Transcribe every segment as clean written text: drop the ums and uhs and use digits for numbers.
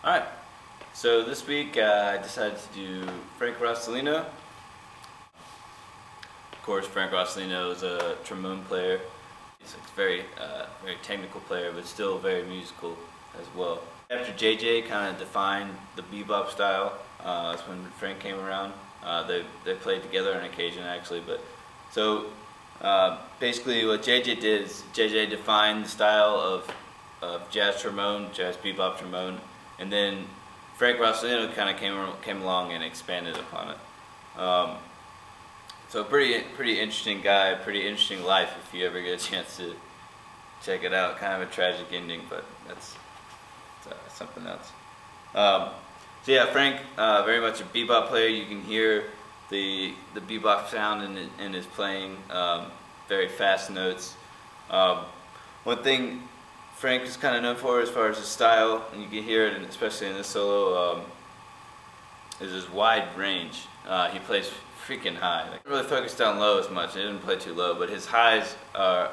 Alright, so this week I decided to do Frank Rosolino. Of course, Frank Rosolino is a trombone player. He's a very technical player, but still very musical as well. After JJ kind of defined the bebop style, that's when Frank came around. They played together on occasion actually, but so basically what JJ did is JJ defined the style of jazz trombone, jazz bebop trombone, and then Frank Rosolino kind of came along and expanded upon it. So pretty interesting guy, pretty interesting life if you ever get a chance to check it out. Kind of a tragic ending, but that's something else. So yeah, Frank, very much a bebop player. You can hear the bebop sound in his playing, very fast notes. One thing Frank is kind of known for as far as his style, and you can hear it, especially in this solo, is his wide range. He plays freaking high. Like, really focused down low as much. He didn't play too low, but his highs are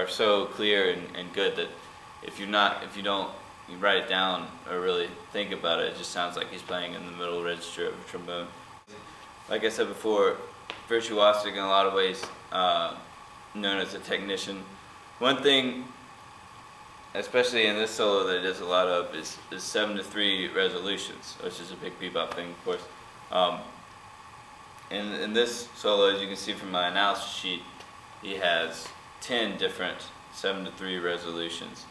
so clear and good that if you write it down or really think about it, it just sounds like he's playing in the middle register of a trombone. Like I said before, virtuosic in a lot of ways, known as a technician. One thing, especially in this solo, that he does a lot of is 7/3 resolutions, which is a big bebop thing, of course. In this solo, as you can see from my analysis sheet, he has 10 different 7/3 resolutions.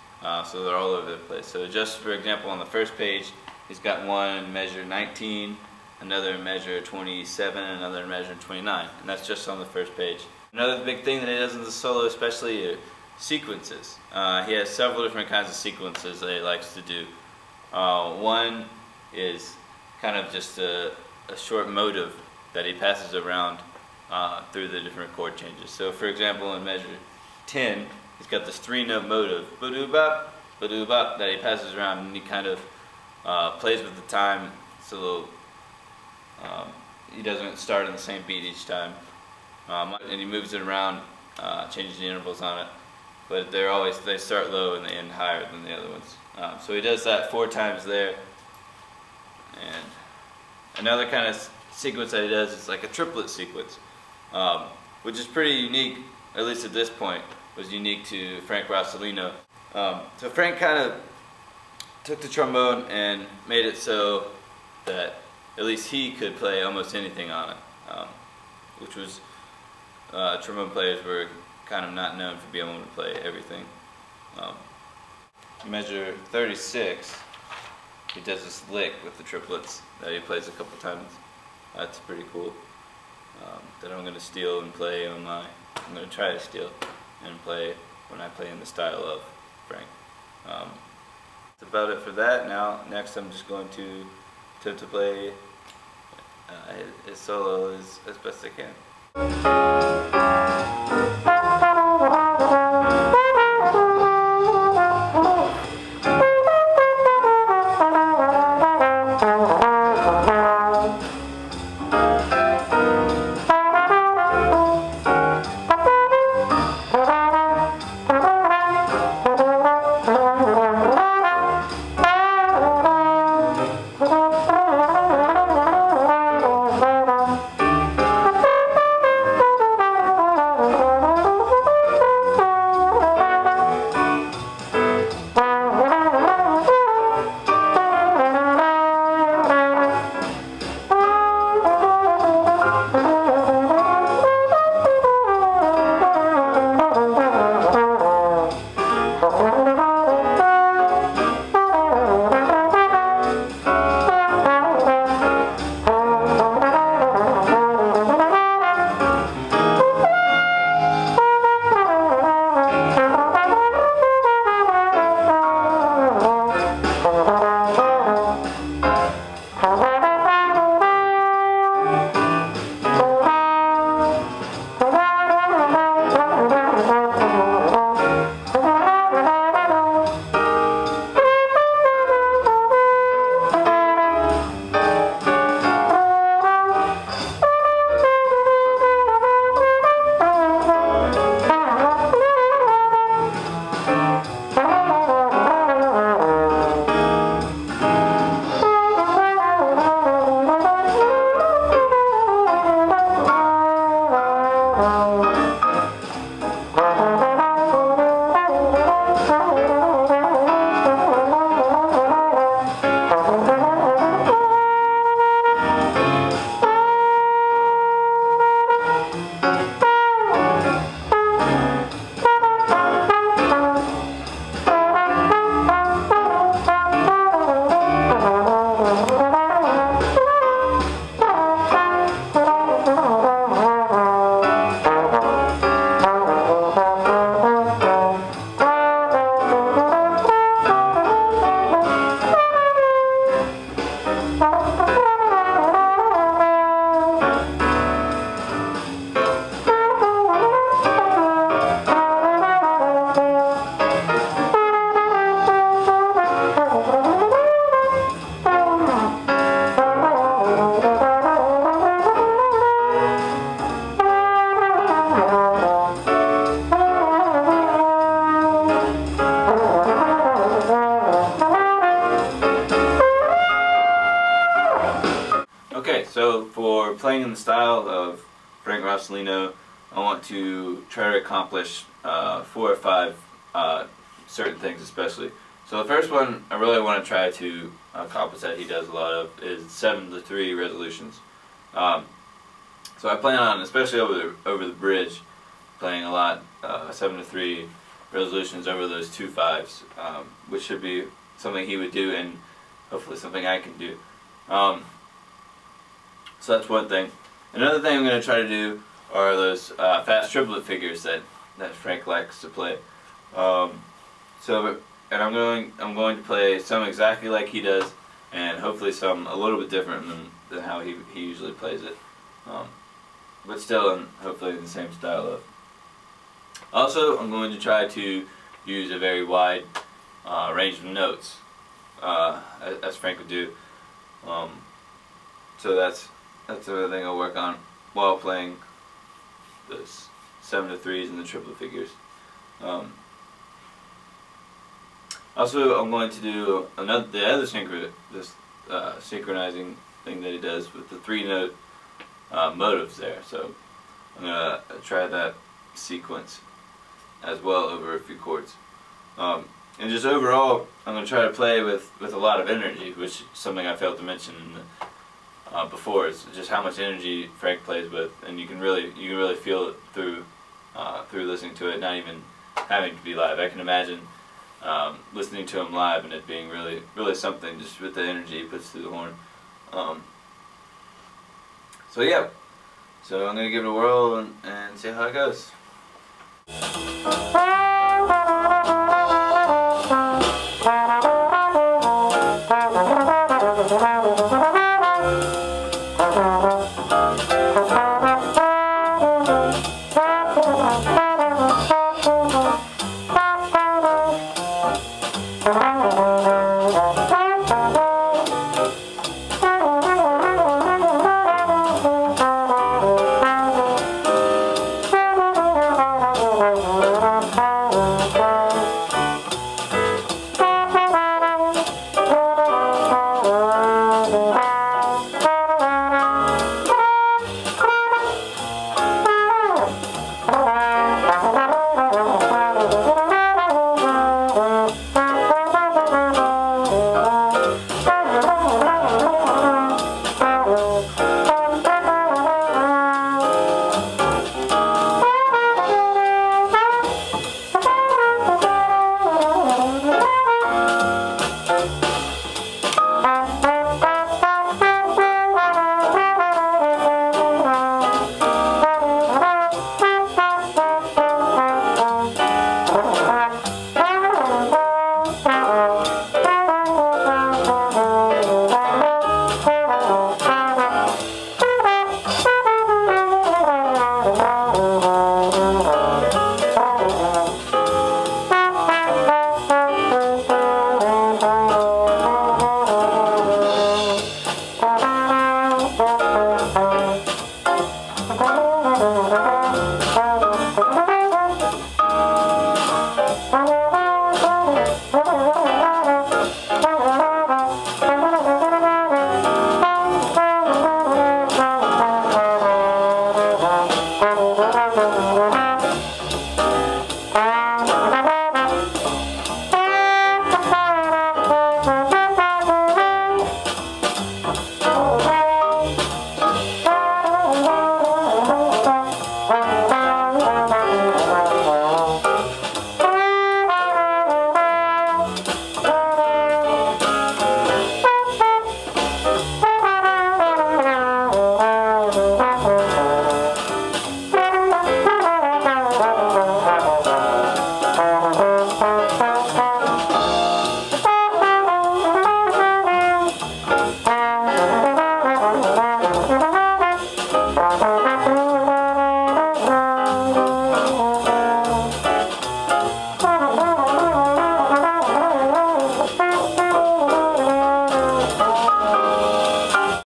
So they're all over the place. So just for example, on the first page, he's got one in measure 19, another in measure 27, another in measure 29, and that's just on the first page. Another big thing that he does in the solo, especially, are sequences. He has several different kinds of sequences that he likes to do. One is kind of just a short motive that he passes around through the different chord changes. So for example, in measure 10, he's got this 3-note motive, ba-doo-bop, ba-doo-bop, that he passes around, and he kind of plays with the time. It's a little, he doesn't start on the same beat each time, and he moves it around, changes the intervals on it. But they start low and they end higher than the other ones. So he does that 4 times there. And another kind of sequence that he does is like a triplet sequence, which is pretty unique, at least at this point, was unique to Frank Rosolino. So Frank kind of took the trombone and made it so that at least he could play almost anything on it, which was, trombone players were kind of not known for being able to play everything. Measure 36, he does this lick with the triplets that he plays a couple times. That's pretty cool. That I'm going to steal and play on I'm going to try to steal and play when I play in the style of Frank. That's about it for that. Now, next I'm just going to attempt to play his solo as best I can. So for playing in the style of Frank Rosolino, I want to try to accomplish 4 or 5 certain things especially. So the first one I really want to try to accomplish that he does a lot of is 7-3 resolutions. So I plan on, especially over the bridge, playing a lot 7-3 resolutions over those 2 5s, which should be something he would do and hopefully something I can do. So that's one thing. Another thing I'm going to try to do are those fast triplet figures that Frank likes to play. And I'm going to play some exactly like he does, and hopefully some a little bit different than how he usually plays it. But still, hopefully in the same style of. Also, I'm going to try to use a very wide range of notes, as Frank would do. So that's another thing I'll work on while playing those 7-3s and the triplet figures. Also, I'm going to do the other synchronizing thing that he does with the 3-note motives there. So I'm going to try that sequence as well over a few chords. And just overall, I'm going to try to play with a lot of energy, which is something I failed to mention before. It's just how much energy Frank plays with, and you can really feel it through listening to it, not even having to be live. I can imagine listening to him live and it being really something, just with the energy he puts through the horn. So yeah, so I'm gonna give it a whirl and see how it goes.